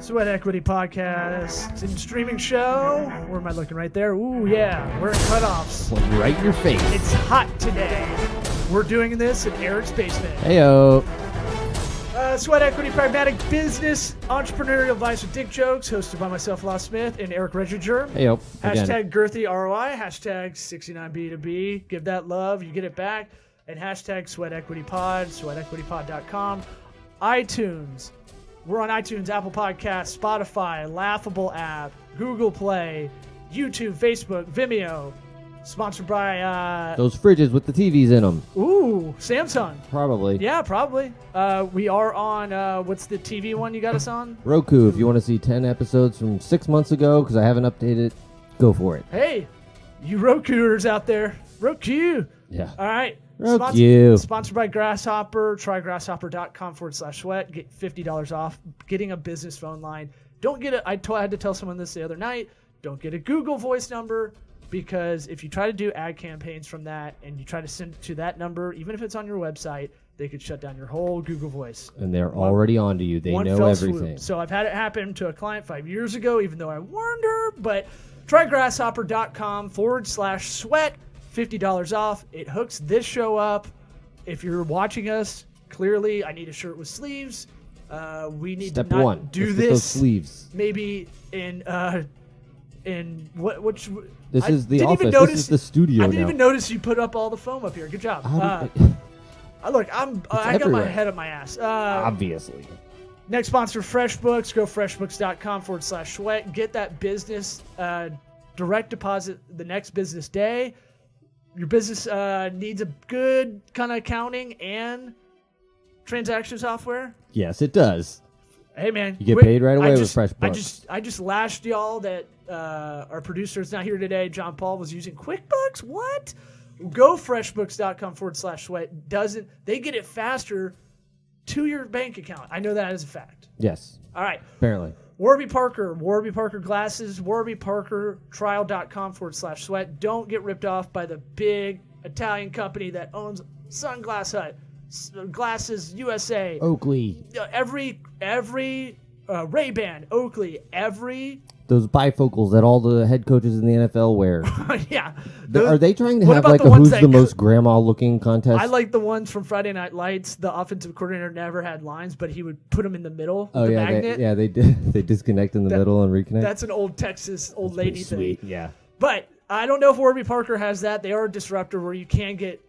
Sweat Equity Podcast and streaming show. Where am I looking? Right there? Ooh, yeah. Wearing cutoffs. Like right in your face. It's hot today. We're doing this in Eric's basement. Heyo. Sweat Equity Pragmatic Business Entrepreneurial Advice with Dick Jokes, hosted by myself, Law Smith, and Eric Reginger. Heyo. Hashtag girthy ROI. Hashtag 69B2B. Give that love. You get it back. And hashtag Sweat Equity Pod. SweatEquityPod.com. iTunes. We're on iTunes, Apple Podcasts, Spotify, Laughable app, Google Play, YouTube, Facebook, Vimeo. Sponsored by... Those fridges with the TVs in them. Ooh, Samsung. Probably. Yeah, probably. We are on... what's the TV one you got us on? Roku. If you want to see 10 episodes from 6 months ago, because I haven't updated, go for it. Hey, you Rokuers out there. Roku. Yeah. All right. Roku. Sponsored by Grasshopper. Try grasshopper.com/sweat. Get $50 off. Getting a business phone line. Don't get it. I had to tell someone this the other night. Don't get a Google Voice number, because if you try to do ad campaigns from that and you try to send it to that number, even if it's on your website, they could shut down your whole Google Voice. And they're already onto you. They know everything. So I've had it happen to a client 5 years ago, even though I warned her. But try grasshopper.com/sweat. $50 off. It hooks this show up. If you're watching us, clearly I need a shirt with sleeves. We need Step to not one. do Let's this. get those sleeves. Maybe in which This is the didn't even office. notice, This is the studio I didn't now. even notice you put up all the foam up here. Good job. Look, I got my everywhere. head up my ass. Obviously. Next sponsor, FreshBooks. Go freshbooks.com/sweat. Get that business direct deposit the next business day. Your business needs a good kind of accounting and transaction software. Yes, it does. Hey, man. You get paid right away with FreshBooks. I just lashed y'all that our producer is not here today. John Paul was using QuickBooks. What? Go freshbooks.com/sweat. They get it faster to your bank account. I know that as a fact. Yes. All right. Apparently. Warby Parker glasses, warbyparkertrial.com/sweat. Don't get ripped off by the big Italian company that owns Sunglass Hut, Glasses USA, Oakley. every Ray-Ban, Oakley, Those bifocals that all the head coaches in the NFL wear. yeah. Are they trying to what have about like the a ones who's that the most grandma-looking contest? I like the ones from Friday Night Lights. The offensive coordinator never had lines, but he would put them in the middle. Oh, the yeah, magnet. they did. They disconnect in the middle and reconnect. That's an old Texas old lady thing. Sweet, yeah. But I don't know if Warby Parker has that. They are a disruptor where you can get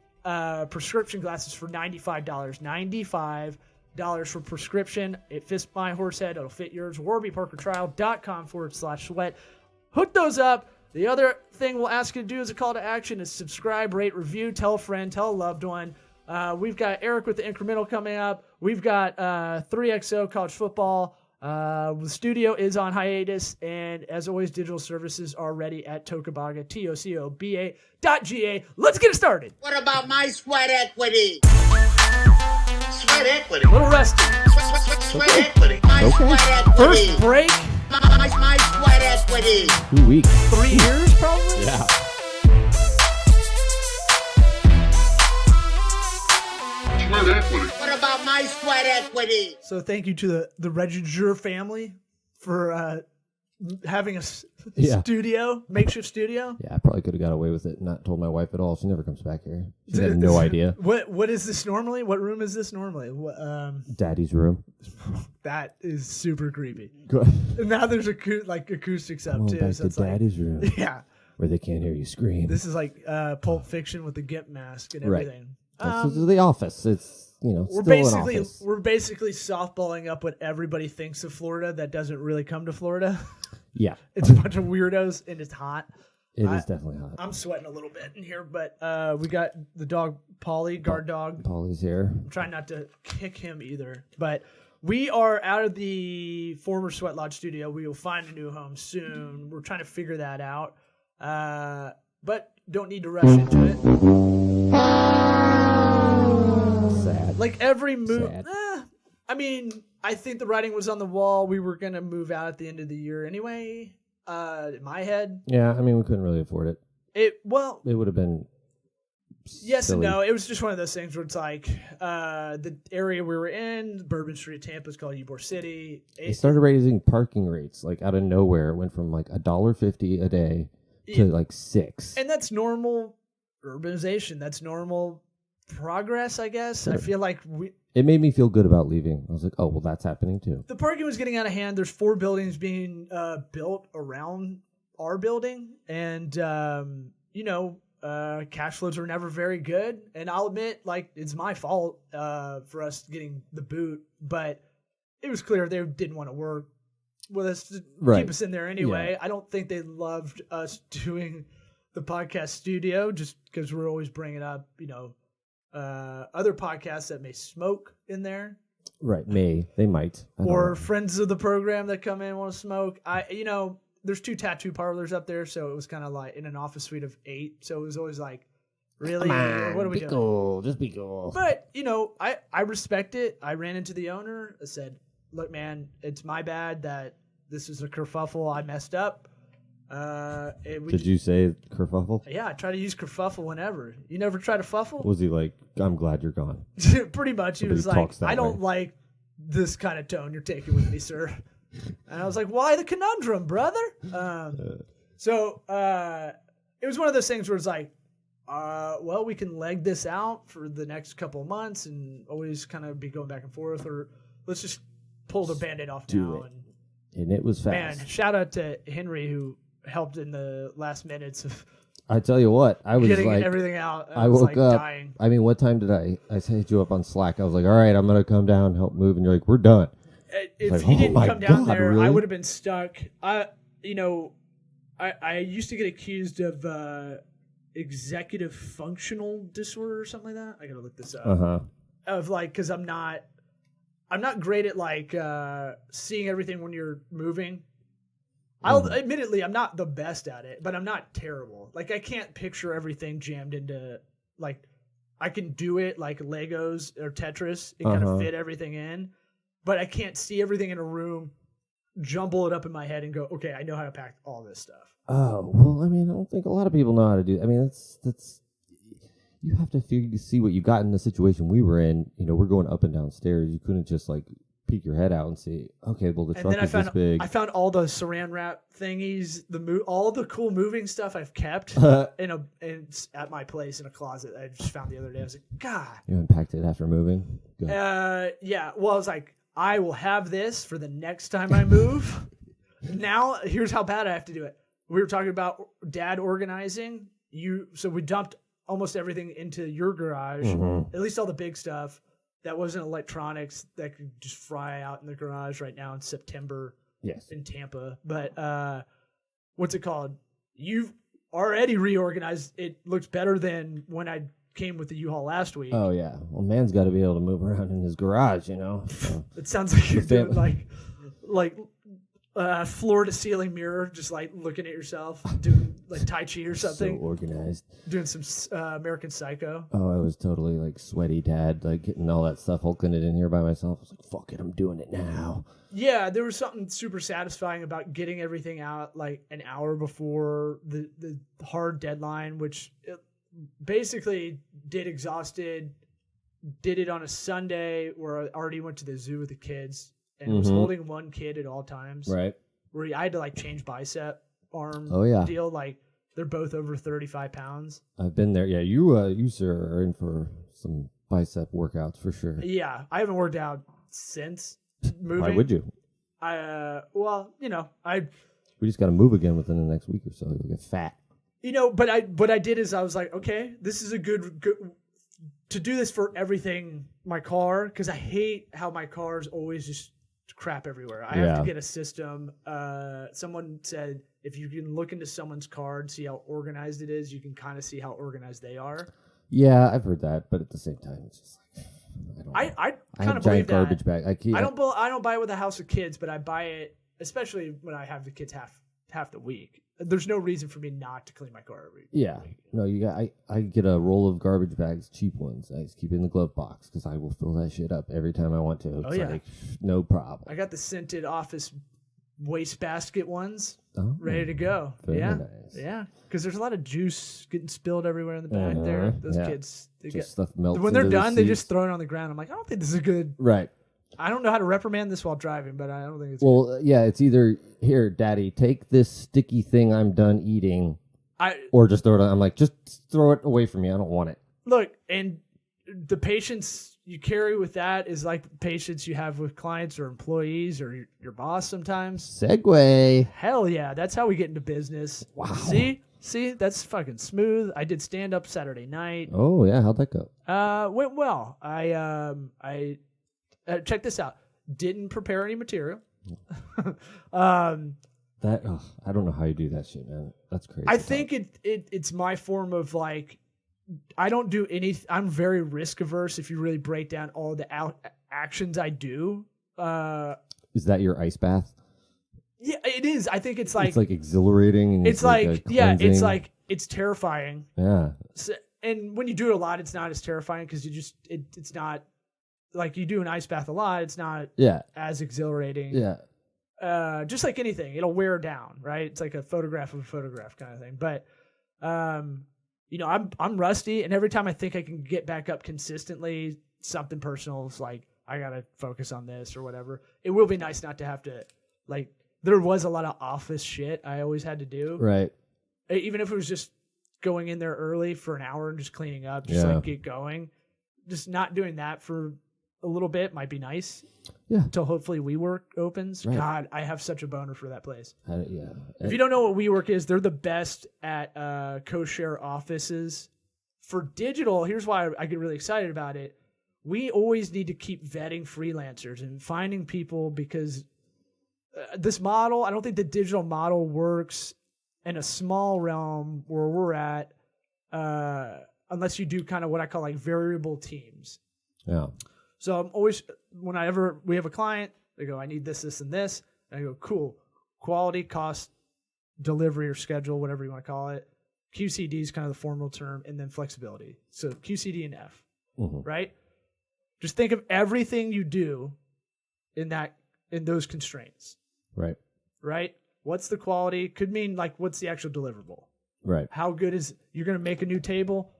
prescription glasses for $95. $95 for prescription. It fits my horse head. It'll fit yours. warbyparkertrial.com/sweat. Hook those up. The other thing we'll ask you to do as a call to action is subscribe, rate, review, tell a friend, tell a loved one. We've got Eric with the incremental coming up. We've got 3XO college football. The studio is on hiatus, and as always, digital services are ready at Tocobaga, TOCOBA.GA. Let's get it started. What about my sweat equity? Sweat equity. A little rusty. Sweat equity. My sweat equity. First break, My sweat equity. 2 weeks. 3 years probably? Yeah. Sweat equity. What about my sweat equity? So thank you to the Reginger family for having a studio, makeshift studio. Yeah, I probably could have got away with it and not told my wife at all. She never comes back here. She had no idea. What is this normally? What room is this normally? Daddy's room. That is super creepy. Good. And now there's acoustics up too. Back So to it's like, Daddy's room. yeah, Where they can't hear you scream. this is like Pulp Fiction with the GIMP mask and Right. everything. This is the office. It's, We're still an office. basically softballing up what everybody thinks of Florida that doesn't really come to Florida. Yeah. It's a bunch of weirdos and it's hot. It is definitely hot. I'm sweating a little bit in here, but we got the dog Polly, guard dog. Polly's here. I'm trying not to kick him either. But we are out of the former Sweat Lodge studio. We will find a new home soon. We're trying to figure that out. But don't need to rush into it. Sad. Like every move. Sad. I mean, I think the writing was on the wall. We were going to move out at the end of the year anyway. In my head. Yeah, I mean, we couldn't really afford it. It would have been Yes and silly. no. It was just one of those things where it's like the area we were in, Bourbon Street, Tampa, is called Ybor City. They started raising parking rates like out of nowhere. It went from like $1.50 a day to like $6. And that's normal urbanization. That's normal progress, I guess. Sure. I feel like It made me feel good about leaving. I was like, oh, well, that's happening too. the parking was getting out of hand. There's 4 buildings being built around our building. And, cash flows are never very good. And I'll admit, like, it's my fault for us getting the boot. But it was clear they didn't want to work with us to keep us in there anyway. Yeah. I don't think they loved us doing the podcast studio just because we're always bringing up, other podcasts that may smoke in there. Right. They might. I don't Or know. friends of the program that come in and want to smoke. There's 2 tattoo parlors up there, so it was kind of like in an office suite of 8. So it was always like, really? Come on, what are we be doing? cool. Just be cool. But, I respect it. I ran into the owner. I said, look, man, it's my bad that this is a kerfuffle. I messed up. Did you say kerfuffle? Yeah, I try to use kerfuffle whenever. You never try to fuffle? Was he like, I'm glad you're gone? Pretty much. He Nobody was like, talks that I don't way. like this kind of tone you're taking with me, sir. And I was like, why the conundrum, brother? So it was one of those things where it's like, well, we can leg this out for the next couple of months and always kind of be going back and forth, or let's just pull the Band-Aid off now. And it was fast. Man, shout out to Henry who helped in the last minutes of I tell you what, I was getting like, everything out. I was woke like up. dying. I mean, what time did I hit you up on Slack? I was like, all right, I'm going to come down and help move. And you're like, we're done. If like, he oh didn't my come down God, there, really? I would have been stuck. I used to get accused of executive functional disorder or something like that. I gotta look this up. Uh-huh. Of like, because I'm not great at like seeing everything when you're moving. Admittedly, I'm not the best at it, but I'm not terrible. Like, I can't picture everything jammed into, like, I can do it like Legos or Tetris and kind of fit everything in, but I can't see everything in a room, jumble it up in my head and go, okay, I know how to pack all this stuff. Oh, well, I mean, I don't think a lot of people know how to do. I mean, that's you have to see what you got in the situation we were in. We're going up and down stairs. You couldn't just like peek your head out and see, okay, well, the truck is this big. I found all the saran wrap thingies, all the cool moving stuff I've kept at my place in a closet. I just found the other day. I was like, God. You unpacked it after moving? Good. Yeah. Well, I was like, I will have this for the next time I move. Now, here's how bad I have to do it. We were talking about Dad organizing. So we dumped almost everything into your garage, at least all the big stuff. That wasn't electronics that could just fry out in the garage right now in September in Tampa. But what's it called? You've already reorganized. It looks better than when I came with the U-Haul last week. Oh, yeah. Well, man's got to be able to move around in his garage, So. It sounds like you're doing like floor to ceiling mirror, just like looking at yourself, doing like Tai Chi or something. So organized. Doing some American Psycho. Oh, I was totally like sweaty dad, like getting all that stuff, hulking it in here by myself. I was like, fuck it, I'm doing it now. Yeah, there was something super satisfying about getting everything out like an hour before the hard deadline, which basically did it on a Sunday where I already went to the zoo with the kids and was holding one kid at all times. Right. Where I had to like change bicep arm deal. Like they're both over 35 pounds. I've been there. Yeah, you sir are in for some bicep workouts for sure. Yeah, I haven't worked out since moving. Why would you? We just got to move again within the next week or so. You'll get fat. But I did is I was like, okay, this is a good to do this for everything. My car, because I hate how my car's always just crap everywhere. I have to get a system. Someone said if you can look into someone's car and see how organized it is, you can kind of see how organized they are. Yeah, I've heard that, but at the same time, it's just like I I kind have of a giant believe garbage that. bag. I don't buy it with a house of kids, but I buy it especially when I have the kids half the week. There's no reason for me not to clean my car every week. No, you got. I get a roll of garbage bags, cheap ones. I just keep it in the glove box because I will fill that shit up every time I want to. It's like, no problem. I got the scented office wastebasket ones Oh, ready to go. very Yeah. nice. Yeah. Because there's a lot of juice getting spilled everywhere in the back there. Those yeah. kids, they Just stuff melts when they're into the done, they seats. just throw it on the ground. I'm like, I don't think this is good. Right. I don't know how to reprimand this while driving, but I don't think it's good. Well, yeah, it's either here, Daddy, take this sticky thing I'm done eating, or just throw it. I'm like, just throw it away from me. I don't want it. Look, and the patience you carry with that is like the patience you have with clients or employees or your boss sometimes. Segue. Hell yeah, that's how we get into business. Wow. See, that's fucking smooth. I did stand up Saturday night. Oh yeah, how'd that go? Went well. I check this out. Didn't prepare any material. I don't know how you do that shit, man. That's crazy. I think it's my form of like, I don't do any. I'm very risk averse. If you really break down all the actions I do, is that your ice bath? yeah, it is. I think it's like exhilarating. And it's like a yeah, it's cleansing. like it's terrifying. Yeah. So, and when you do it a lot, it's not as terrifying because it's not like you do an ice bath a lot. It's not as exhilarating. Yeah. Just like anything, it'll wear down, right? It's like a photograph of a photograph kind of thing. But, you know, I'm rusty, and every time I think I can get back up consistently, something personal is like, I gotta focus on this or whatever. It will be nice not to have to, like, there was a lot of office shit I always had to do. Right. Even if it was just going in there early for an hour and just cleaning up, just like get going. Just not doing that for a little bit might be nice. Yeah. Until hopefully WeWork opens. Right. God, I have such a boner for that place. Yeah. If you don't know what WeWork is, they're the best at co-share offices. For digital, here's why I get really excited about it. We always need to keep vetting freelancers and finding people because this model, I don't think the digital model works in a small realm where we're at unless you do kind of what I call like variable teams. Yeah. So I'm always, whenever we have a client, they go, I need this, this, and this. And I go, cool. Quality, cost, delivery, or schedule, whatever you want to call it. QCD is kind of the formal term, and then flexibility. So QCD and F, right? Just think of everything you do in those constraints. Right. Right? What's the quality? Could mean like, what's the actual deliverable? Right. How good is, you're going to make a new table?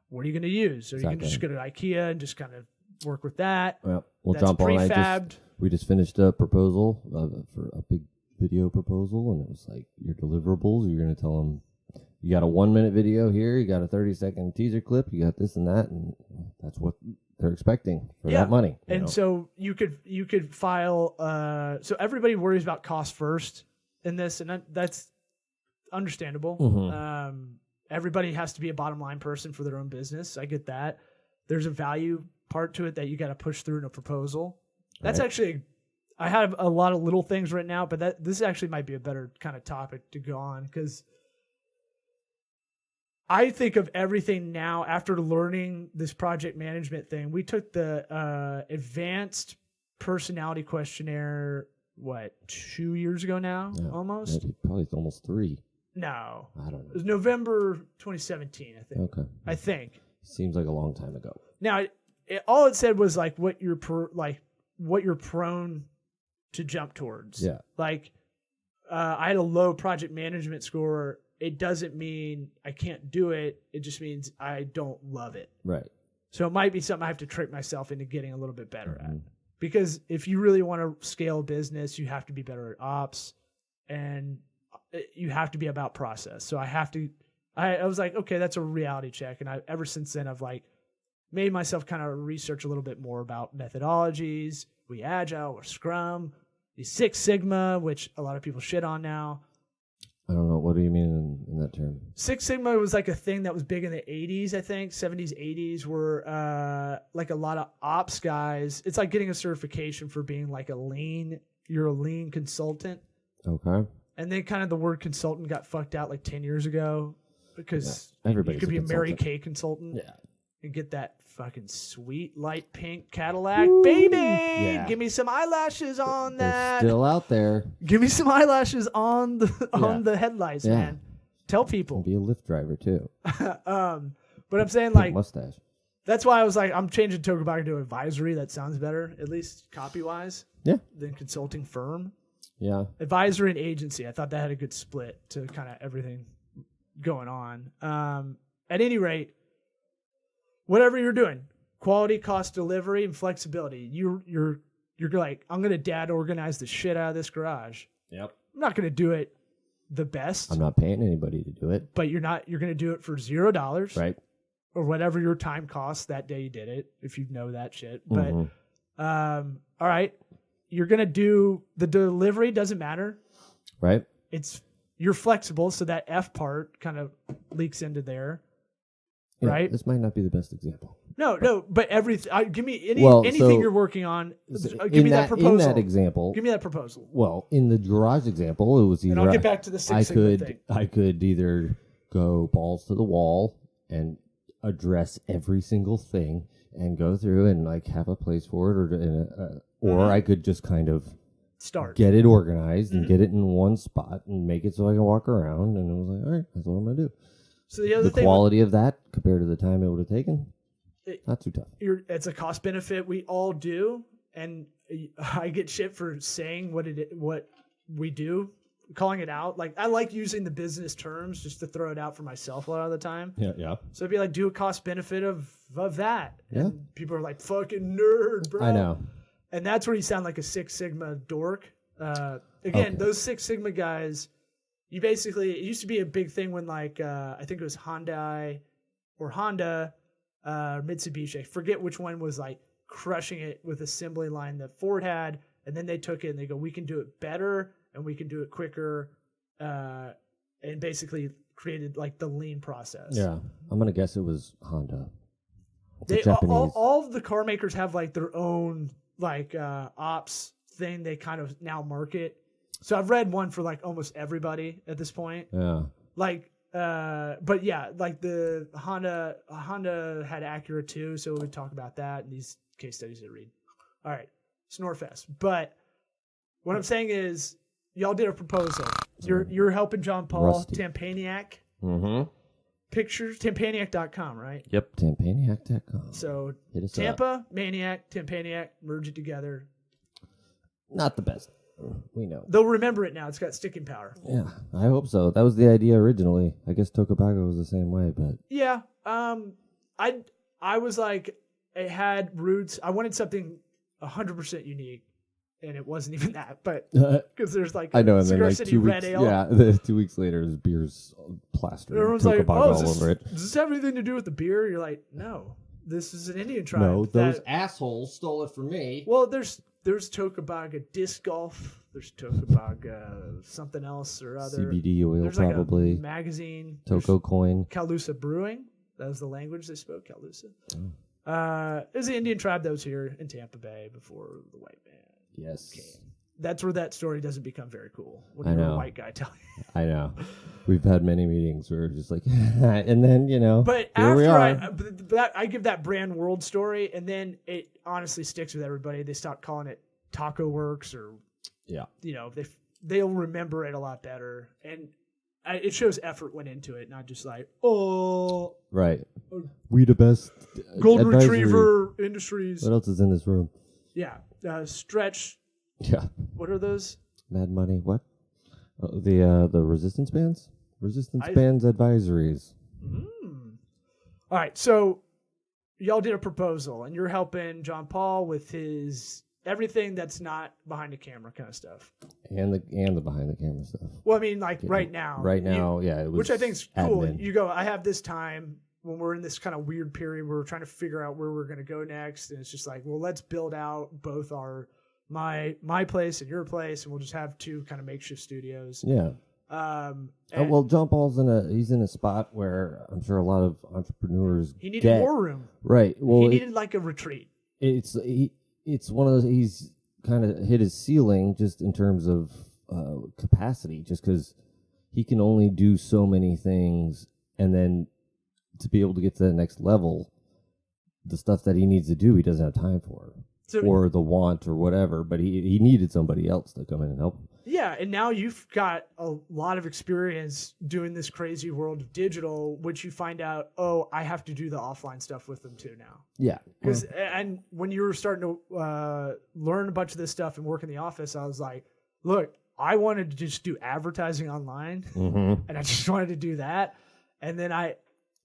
What are you going to use? Are you going to just go to IKEA and just kind of work with that? Well, That's John Paul and prefabbed. we just finished a proposal for a big video proposal, and it was like your deliverables. You're going to tell them you got a 1-minute video here, you got a 30-second teaser clip, you got this and that, and that's what they're expecting for that money. And so you could file. So everybody worries about cost first in this, and that's understandable. Everybody has to be a bottom line person for their own business. I get that. There's a value part to it that you got to push through in a proposal. That's actually, I have a lot of little things written out, but this actually might be a better kind of topic to go on because I think of everything now after learning this project management thing. We took the advanced personality questionnaire, 2 years ago now, almost? Maybe, probably almost 3. No. I don't know. It was November 2017, I think. Okay. I think. Seems like a long time ago. Now, all it said was like what you're prone to jump towards. Yeah. Like, I had a low project management score. It doesn't mean I can't do it. It just means I don't love it. Right. So it might be something I have to trick myself into getting a little bit better at. Because if you really want to scale a business, you have to be better at ops, and you have to be about process. So I was like, okay, that's a reality check. And ever since then, I've like made myself kind of research a little bit more about methodologies. We Agile or Scrum, the Six Sigma, which a lot of people shit on now. I don't know. What do you mean in that term? Six Sigma was like a thing that was big in the 80s, I think. 70s, 80s were like a lot of ops guys. It's like getting a certification for being like you're a lean consultant. Okay. And then kind of the word consultant got fucked out like 10 years ago because you could be a Mary Kay consultant and get that fucking sweet light pink Cadillac. Woo! Baby! Yeah. Give me some eyelashes on that. They're still out there. Give me some eyelashes on the headlights, man. Tell people. Be a Lyft driver too. But I'm saying pink like mustache. That's why I was like, I'm changing Tokubaga to advisory. That sounds better, at least copy wise. Yeah. Than consulting firm. Yeah. Advisory and agency. I thought that had a good split to kind of everything going on. At any rate, whatever you're doing, quality, cost, delivery, and flexibility. You're like, I'm gonna dad organize the shit out of this garage. Yep. I'm not gonna do it the best. I'm not paying anybody to do it. But you're gonna do it for $0. Right. Or whatever your time costs that day you did it, if you know that shit. But all right. You're gonna do the delivery, doesn't matter. Right. You're flexible, so that F part kind of leaks into there. Yeah, right? This might not be the best example. No, but everything. Give me anything so you're working on. Give me that proposal. In that example, give me that proposal. Well, in the garage example, it was either And I'll get back to the Six Sigma thing. I could either go balls to the wall and address every single thing and go through and like have a place for it, or I could just kind of get it organized and get it in one spot and make it so I can walk around. And I was like, all right, that's what I'm gonna do. So the quality of that compared to the time it would have taken, not too tough. It's a cost benefit. We all do, and I get shit for saying what we do, calling it out. Like I like using the business terms just to throw it out for myself a lot of the time. Yeah. So it'd be like, do a cost benefit of that. Yeah. And people are like, fucking nerd, bro. I know. And that's where you sound like a Six Sigma dork. Those Six Sigma guys. You basically, it used to be a big thing when like, I think it was Honda, Mitsubishi. I forget which one was like crushing it with assembly line that Ford had. And then they took it and they go, we can do it better and we can do it quicker. And basically created like the lean process. Yeah. I'm going to guess it was Honda. All of the car makers have like their own like ops thing they kind of now market. So I've read one for like almost everybody at this point. Yeah. Like, but yeah, like the Honda had Acura too. So we talk about that in these case studies I read. All right. Snorefest. But what I'm saying is y'all did a proposal. You're helping John Paul Tampaniac. Mm-hmm. Pictures, tampaniac.com, right? Yep. Tampaniac.com. So hit us Tampa, up. Maniac, Tampaniac, merge it together. Not the best. We know. They'll remember it now. It's got sticking power. Yeah, I hope so. That was the idea originally. I guess Tocobago was the same way, but yeah. I was like, it had roots. I wanted something 100% unique, and it wasn't even that. But because there's like I know, and then Cigar like City 2 Red weeks, Ale. yeah, 2 weeks later, his beer's plastered. Everyone's Tocobago like, all over it. Does this have anything to do with the beer? You're like, no. This is an Indian tribe. No, those assholes stole it from me. Well, there's Tocobaga disc golf. There's Tocobaga something else or other. CBD oil, there's probably. Like a magazine. Toco coin. Calusa Brewing. That was the language they spoke, Calusa. It was the Indian tribe that was here in Tampa Bay before the white man came. That's where that story doesn't become very cool. When you're a white guy telling you. I know. We've had many meetings where it's just like, and then, But after I give that brand world story, and then it honestly sticks with everybody. They stop calling it Taco Works or, they'll remember it a lot better. And it shows effort went into it, not just like, right. We the best. Golden advisory. Retriever Industries. What else is in this room? Yeah. Stretch. Yeah. What are those? Mad Money. What? The resistance bands? Resistance bands advisories. All right. So y'all did a proposal and you're helping John Paul with his everything that's not behind the camera kind of stuff. And the behind the camera stuff. Well, I mean, like right now. It was which I think is cool. admin. You go, I have this time when we're in this kind of weird period where we're trying to figure out where we're going to go next. And it's just like, well, let's build out both my place and your place, and we'll just have two kind of makeshift studios. Yeah. Well, John Paul's he's in a spot where I'm sure a lot of entrepreneurs he needed more room. Right. Well, he needed like a retreat. It's one of those. He's kind of hit his ceiling just in terms of capacity, just because he can only do so many things, and then to be able to get to the next level, the stuff that he needs to do, he doesn't have time for. Or the want or whatever, but he needed somebody else to come in and help him. Yeah, and now you've got a lot of experience doing this crazy world of digital, which you find out, I have to do the offline stuff with them too now. Yeah. And when you were starting to learn a bunch of this stuff and work in the office, I was like, look, I wanted to just do advertising online, and I just wanted to do that. And then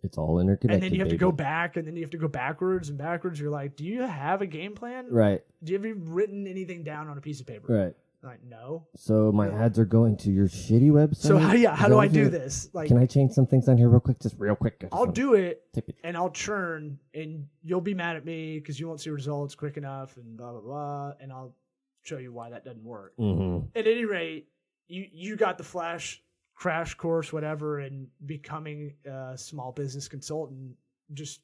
it's all interconnected. And then you have to baby. go back, and then you have to go backwards and backwards. You're like, do you have a game plan? Right. Have you written anything down on a piece of paper? Right. I'm like, no. So my ads are going to your shitty website. So how do I do this? Like, can I change some things on here real quick? Just real quick. I'll do it, Tip it. and I'll churn, and you'll be mad at me because you won't see results quick enough, and blah blah blah. And I'll show you why that doesn't work. At any rate, you got the flash crash course, whatever, and becoming a small business consultant just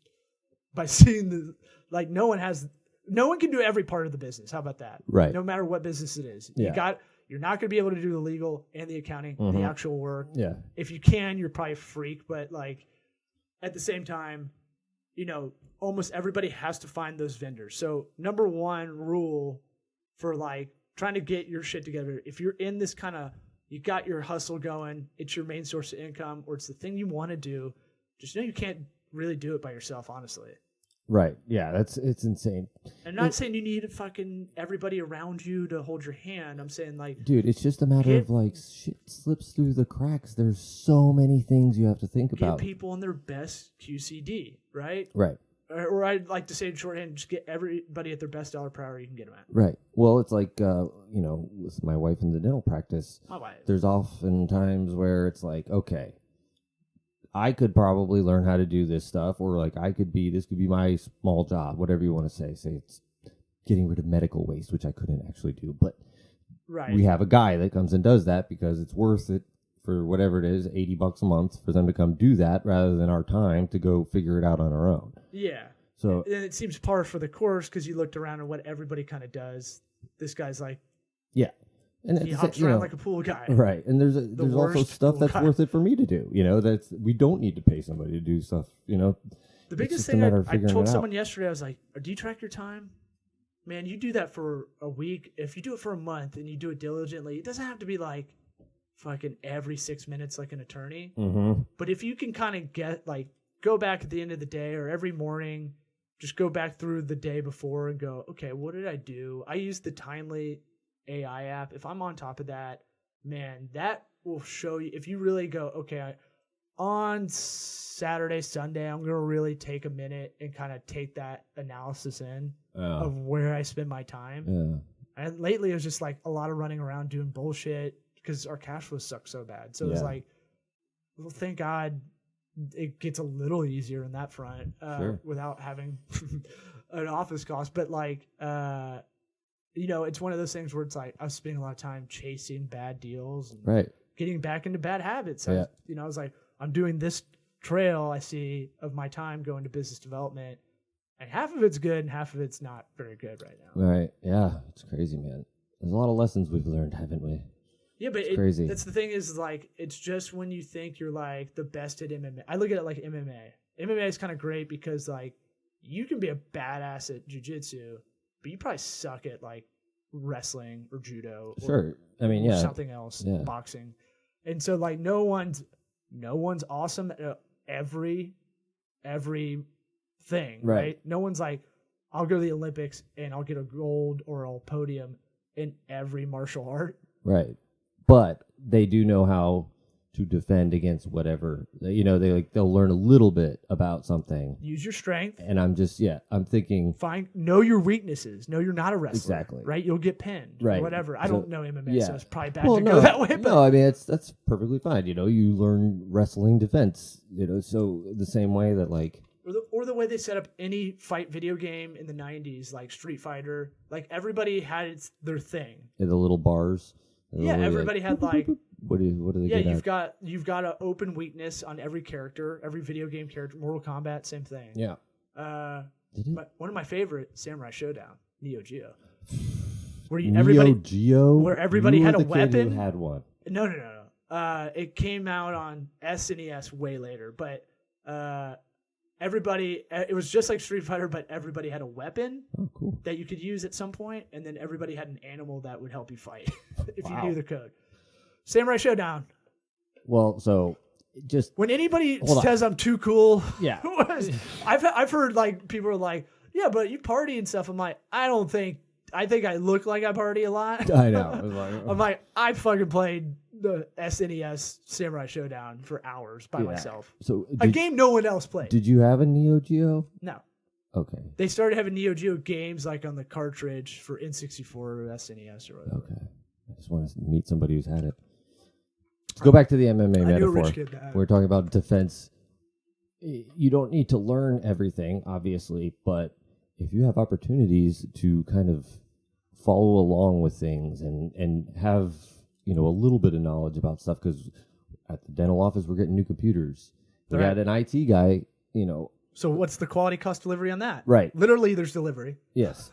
by seeing no one can do every part of the business. How about that? Right. No matter what business it is. Yeah. You're not going to be able to do the legal and the accounting, the actual work. Yeah. If you can, you're probably a freak, but like at the same time, almost everybody has to find those vendors. So number one rule for like trying to get your shit together, if you're in this kind of, you got your hustle going, it's your main source of income, or it's the thing you want to do, just know you can't really do it by yourself, honestly. Right. Yeah, it's insane. I'm not saying you need fucking everybody around you to hold your hand. I'm saying like, dude, it's just a matter of like shit slips through the cracks. There's so many things you have to think about. Get people in their best QCD, right? Right. Or I'd like to say in shorthand, just get everybody at their best dollar per hour you can get them at. Right. Well, it's like, with my wife in the dental practice, My wife. there's often times where it's like, okay, I could probably learn how to do this stuff, or like this could be my small job, whatever you want to say. Say it's getting rid of medical waste, which I couldn't actually do, but right. we have a guy that comes and does that because it's worth it for whatever it is, $80 a month for them to come do that rather than our time to go figure it out on our own. Yeah. So and it seems par for the course because you looked around at what everybody kind of does. This guy's like, yeah. And he hops around like a pool guy. Right. And there's also worst stuff pool that's guy. worth it for me to do. We don't need to pay somebody to do stuff, The It's biggest just a thing matter of I figuring told it out. someone yesterday, I was like, do you track your time? Man, you do that for a week. If you do it for a month and you do it diligently, it doesn't have to be like fucking every 6 minutes like an attorney. Mm-hmm. But if you can kind of go back at the end of the day or every morning, just go back through the day before and go, okay, what did I do? I use the Timely AI app. If I'm on top of that, man, that will show you. If you really go, okay, on Saturday, Sunday, I'm going to really take a minute and kind of take that analysis in of where I spend my time. Yeah. And lately it was just like a lot of running around doing bullshit because our cash flow sucks so bad. So it was like, well, thank God it gets a little easier in that front without having an office cost. But like, it's one of those things where it's like I was spending a lot of time chasing bad deals and getting back into bad habits. I was like, I'm doing this trail I see of my time going to business development, and half of it's good and half of it's not very good right now. Right. Yeah. It's crazy, man. There's a lot of lessons we've learned, haven't we? Yeah, but crazy. That's the thing is like, it's just when you think you're like the best at MMA. I look at it like MMA. MMA is kind of great because like you can be a badass at jiu-jitsu, but you probably suck at like wrestling or judo or something else, boxing. And so like no one's awesome at every thing, right? No one's like, I'll go to the Olympics and I'll get a gold or a podium in every martial art. Right. But they do know how to defend against whatever, they'll learn a little bit about something. Use your strength. And I'm thinking, know your weaknesses. Know you're not a wrestler. Exactly. Right? You'll get pinned. Right. Or whatever. I don't know MMA, so it's probably bad to go that way. But no, I mean, that's perfectly fine. You learn wrestling defense, so the same way that like, or the way they set up any fight video game in the 90s, like Street Fighter, like everybody had their thing. The little bars. Yeah, everybody had like. What do they? Yeah, get you've got an open weakness on every character, every video game character. Mortal Kombat, same thing. Yeah. One of my favorite, Samurai Showdown, Neo Geo, where where everybody had a weapon. Who had one? No. It came out on SNES way later, but everybody, it was just like Street Fighter, but everybody had a weapon that you could use at some point, and then everybody had an animal that would help you fight if you knew the code. Samurai Showdown. Well, so just when anybody says I'm too cool, yeah, I've heard like people are like, yeah, but you party and stuff. I'm like, I don't think I think I look like I party a lot. I know. I'm like, I fucking played the SNES Samurai Showdown for hours by myself. So A game no one else played. Did you have a Neo Geo? No. Okay. They started having Neo Geo games like on the cartridge for N64 or SNES or whatever. Okay. I just want to meet somebody who's had it. Let's go back to the MMA I knew a metaphor. rich kid that had it. We're talking about defense. You don't need to learn everything, obviously, but if you have opportunities to kind of follow along with things and have, a little bit of knowledge about stuff, because at the dental office, we're getting new computers. We got an IT guy, So what's the quality cost delivery on that? Right. Literally, there's delivery. Yes.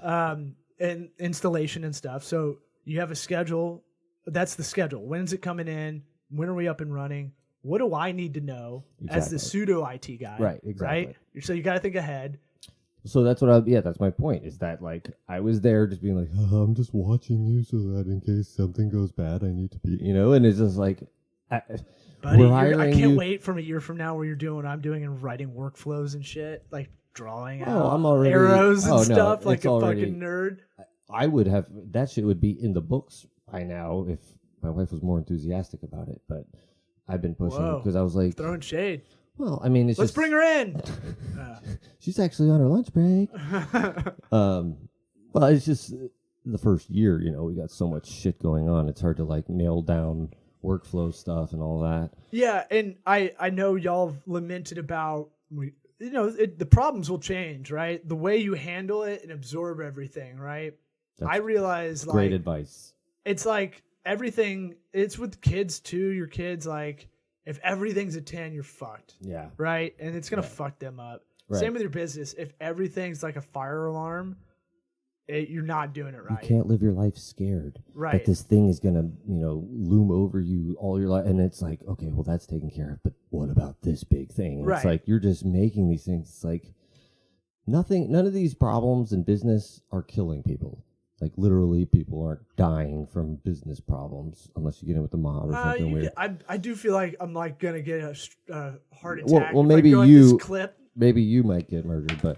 And installation and stuff. So you have a schedule. That's the schedule. When's it coming in? When are we up and running? What do I need to know as the pseudo IT guy? Right, exactly. Right? So you got to think ahead. So that's that's my point, is that like I was there just being like, I'm just watching you so that in case something goes bad, I need to be, and it's just like, Buddy, we're I hiring can't you. wait from a year from now where you're doing what I'm doing and writing workflows and shit, like drawing out I'm already, arrows and stuff like it's a already, fucking nerd. I would have, that shit would be in the books by now if my wife was more enthusiastic about it, but I've been pushing because I was like, throwing shade. Well, I mean, Let's bring her in. She's actually on her lunch break. Well, it's just the first year, we got so much shit going on. It's hard to like nail down workflow stuff and all that. Yeah, and I know y'all have lamented about, the problems will change, right? The way you handle it and absorb everything, right? I realize great advice. It's like everything, it's with kids too. Your kids, like, if everything's a 10, you're fucked. Yeah. Right? And it's going to fuck them up. Right. Same with your business. If everything's like a fire alarm, you're not doing it right. You can't live your life scared. Right. That this thing is going to, loom over you all your life. And it's like, okay, well, that's taken care of. But what about this big thing? Right. It's like you're just making these things. It's like none of these problems in business are killing people. Like, literally, people aren't dying from business problems unless you get in with the mob or something weird. I do feel like I'm, like, going to get a heart attack. Well, maybe maybe you might get murdered, but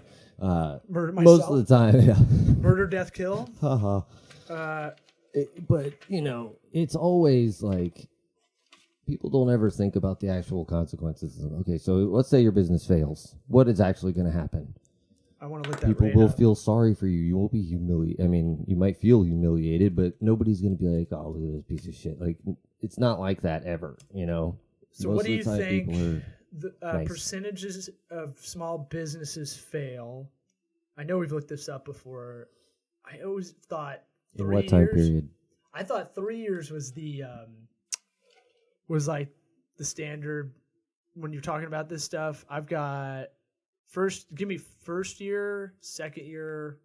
murder myself. Most of the time, yeah. Murder, death, kill. Haha. But, it's always, like, people don't ever think about the actual consequences. Okay, so let's say your business fails. What is actually going to happen? I want to let that people will feel sorry for you. You won't be humiliated. I mean, you might feel humiliated, but nobody's going to be like, "Oh, look at this piece of shit." Like, it's not like that ever, So, Most what do you of the time, think the nice. percentages of small businesses fail? I know we've looked this up before. I always thought 3 in what time years, period? I thought 3 years was was like the standard when you're talking about this stuff. I've got. Give me first year, second year,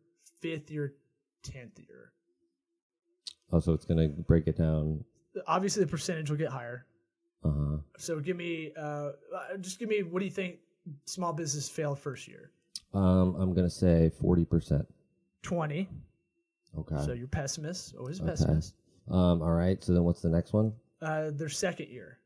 5th year, 10th year. Oh, so it's going to break it down. Obviously, the percentage will get higher. Uh-huh. So give me, what do you think small business failed first year? I'm going to say 40%. 20. Okay. So you're pessimist. Always a pessimist. All right. So then what's the next one? Their second year.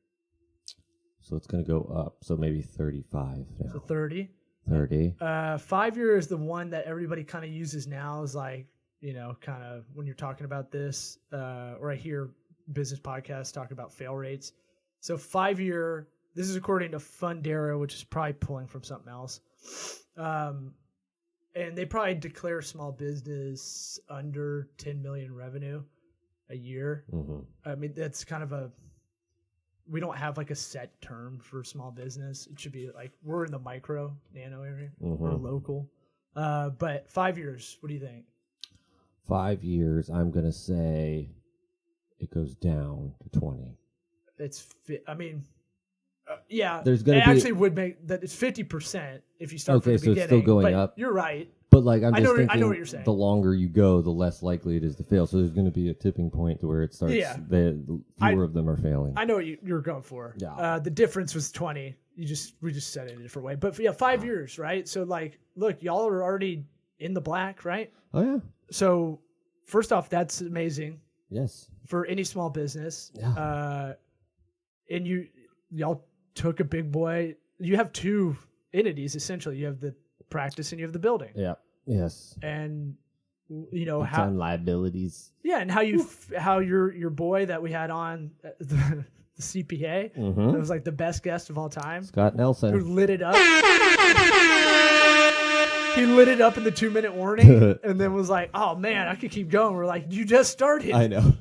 So it's going to go up. So maybe 35 now. So 30. 30. 5 year is the one that everybody kind of uses now, is like, kind of when you're talking about this, or I hear business podcasts talking about fail rates. So 5 year, this is according to Fundera, which is probably pulling from something else. And they probably declare small business under 10 million revenue a year. Mm-hmm. I mean, that's kind of we don't have like a set term for small business. It should be like, we're in the micro nano area. Mm-hmm. We're local. But 5 years, what do you think? 5 years, I'm going to say it goes down to 20. Yeah. There's going to be. Actually would make that it's 50% if you start from the beginning. Okay, so it's still going up. You're right. But like, I'm just thinking, I know what you're saying. The longer you go, the less likely it is to fail. So there's going to be a tipping point to where it starts. Yeah. The fewer of them are failing. I know what you're going for. Yeah. The difference was 20. We just said it a different way. But yeah, 5 years, right? So like, look, y'all are already in the black, right? Oh yeah. So first off, that's amazing. Yes. For any small business. Yeah. And y'all took a big boy. You have two entities essentially. You have the practice and you have the building. Yeah. Yes. And you know, It's how on liabilities. yeah, and how how your boy that we had on the CPA, Mhm. that was like the best guest of all time, Scott who Nelson. lit it up. He lit it up in the 2-minute warning, and then was like, "Oh man, I could keep going." We're like, "You just started." I know.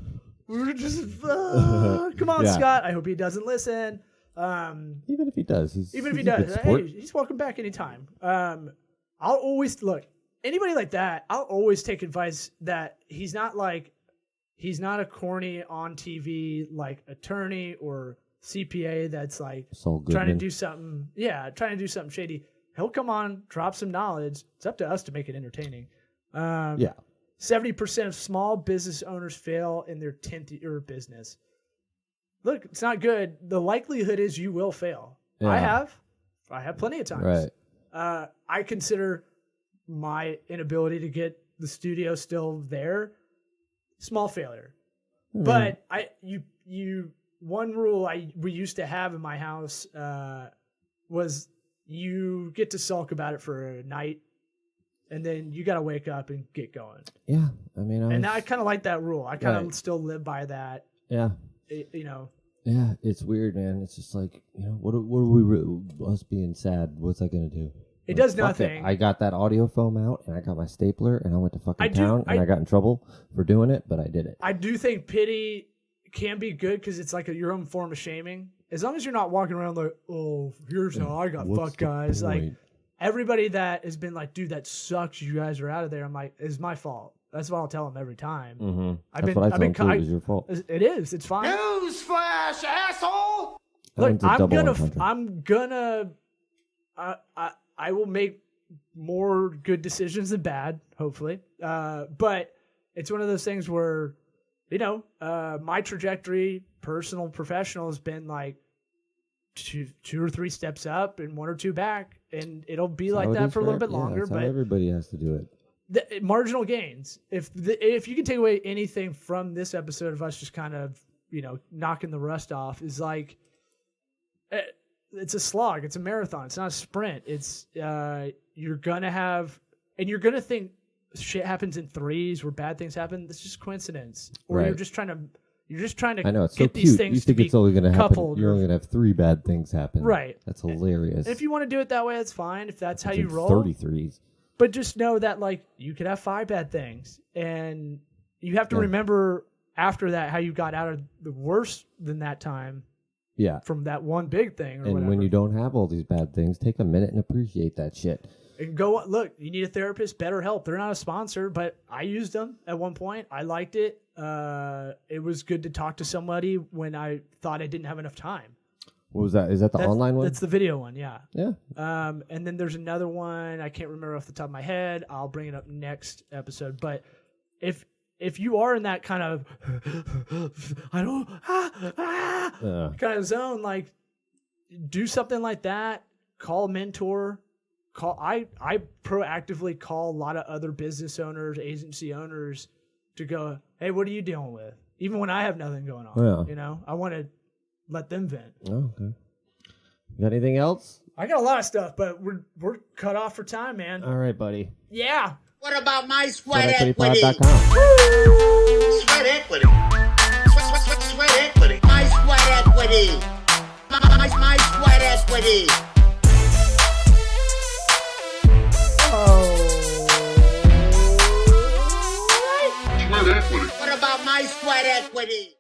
We were just, come on, Yeah. Scott. I hope he doesn't listen. Even if he does, he's Even if he he's a good does, sport. hey, he's welcome back anytime. I'll always look anybody like that. I'll always take advice that he's not a corny on TV like attorney or CPA that's like Saul trying to Goodman. do something. Yeah, trying to do something shady. He'll come on, drop some knowledge. It's up to us to make it entertaining. Yeah. 70% of small business owners fail in their 10th year of business. Look, it's not good. The likelihood is you will fail. Yeah. I have plenty of times. Right. I consider my inability to get the studio still there small failure. But one rule we used to have in my house was you get to sulk about it for a night, and then you got to wake up and get going. Yeah. I mean, And I kind of like that rule. I kind of Right. still live by that. yeah. You know, Yeah, it's weird, man. It's just like, you know, what are we us being sad? What's that gonna do? It Like, does fuck nothing. I got that audio foam out, and I got my stapler, and I went to fucking I do- town, and I- I got in trouble for doing it, but I did it. I do think pity can be good because it's like your own form of shaming. As long as you're not walking around like, oh, here's how I got What's fucked, the guys. Like point? everybody that has been like, dude, that sucks. You guys are out of there. I'm like, it's my fault. That's what I'll tell them every time. Mm-hmm. I've That's been- what I I've told been him, too. It was your fault. It is. It's fine. Newsflash, asshole! That Look, one's a double entendre. I will make more good decisions than bad, hopefully. But it's one of those things where, you know, my trajectory, personal, professional, has been like two or three steps up and one or two back, and it'll be like How it that is for a little bit yeah, longer. that's how But everybody has to do it. marginal gains. If you can take away anything from this episode of us just kind of, you know, knocking the rust off, is like, it's a slog. It's a marathon. It's not a sprint. It's you're gonna have, and you're gonna think shit happens in threes where bad things happen. It's just coincidence, or Right. you're just trying to I know, it's so get these cute. things You to think be it's only gonna happen. coupled. You're only gonna have 3 bad things happen. Right. That's hilarious. If you want to do it that way, that's fine. If that's how you roll. 33s. But just know that, like, you could have 5 bad things, and you have to Yeah. remember after that how you got out of the worse than that time Yeah. from that one big thing or And whatever. when you don't have all these bad things, take a minute and appreciate that shit. And go look. You need a therapist. BetterHelp. They're not a sponsor, but I used them at one point. I liked it. It was good to talk to somebody when I thought I didn't have enough time. What was that? Is that the online one? That's the video one. Yeah. Yeah. And then there's another one I can't remember off the top of my head. I'll bring it up next episode. But if you are in that kind of I don't kind of zone, like, do something like that. Call a mentor. I proactively call a lot of other business owners, agency owners, to go, hey, what are you dealing with? Even when I have nothing going on. Yeah. You know, I want to let them vent. Oh, okay. You got anything else? I got a lot of stuff, but we're cut off for time, man. All right, buddy. Yeah. What about my sweat equity? SweatEquityPod.com. Sweat equity. Sweat equity. My sweat equity. My sweat equity. Oh. What about my sweat equity?